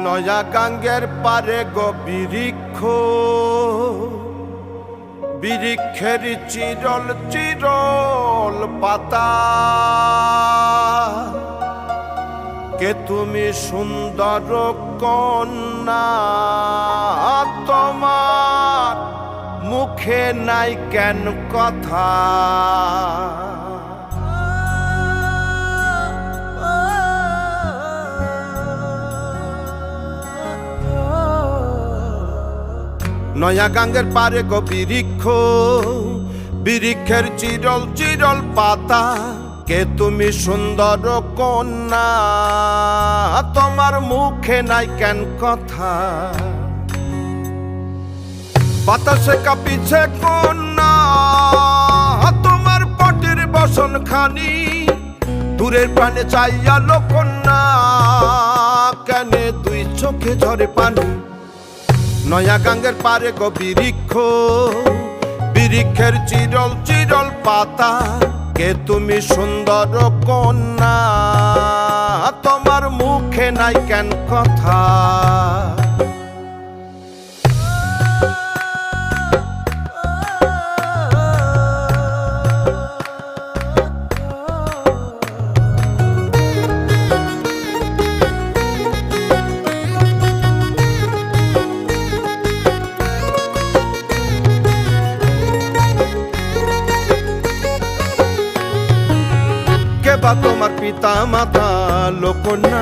নয়া গাঙ্গের পারে গো বৃক্ষ, বৃক্ষের চিরল চিরল পাতা। কে তুমি সুন্দর কন্যা, তোমার মুখে নাই কেন কথা। নয়া গাঙ্গের পারে গো বৃক্ষ, বৃক্ষের চিরল চিরল পাতা। কে তুমি সুন্দর কন্যা, তোমার মুখে নাই কেন কথা। বাতাসে কাঁপিছে কন্যা, তোমার পটের বসন খানি। দূরের প্রাণে চাইয়ালো কন্যা, কেনে দুই চোখে ঝরে পানি। নয়া গাঙ্গের পারে গো বৃক্ষ, বৃক্ষের চিরল চিরল পাতা। কে তুমি সুন্দর কন্যা, তোমার মুখে নাই কেন কথা। বা তোমার পিতা মাতা লোকন্যা,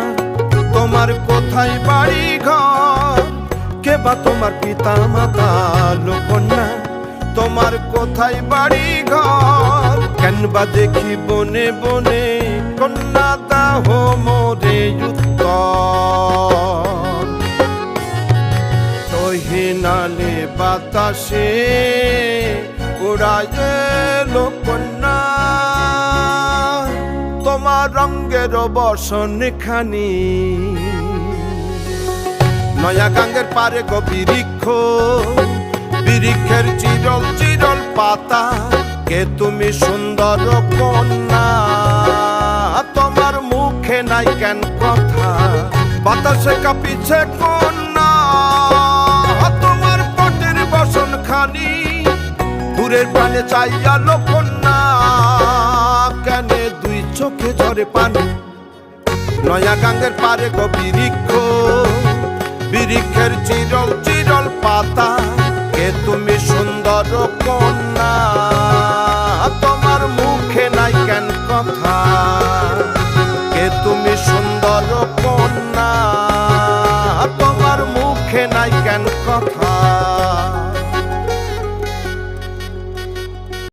তোমার কোথায় বাড়ি ঘর। কে বা তোমার পিতা মাতা লোকন্যা, তোমার কোথায় বাড়ি ঘর। কেন বা দেখি বনে বনে কন্যা দাহ মোরে উত্তর। তহিনালে বাতাসে উড়ায় লোকন্যা, তোমার রঙের বসন খানি। নয়া গাঙ্গের পারে গো বৃক্ষ, বৃক্ষের চিরল চিরল পাতা। কে তুমি সুন্দর কন্যা, তোমার মুখে নাই কেন কথা। বাতাসে কাঁপিছে কন্যা, তোমার পটের বসন খানি। দূরের প্রাণে চাইয়ালো কন্যা, কেনে দুই চোখে ঝরে পানি। নয়া গাঙ্গের পারে গো বৃক্ষ, বৃক্ষের চিরল চিরল পাতা। কে তুমি সুন্দর কন্যা, তোমার মুখে নাই কেন কথা। কে তুমি সুন্দর কন্যা, তোমার মুখে নাই কেন কথা।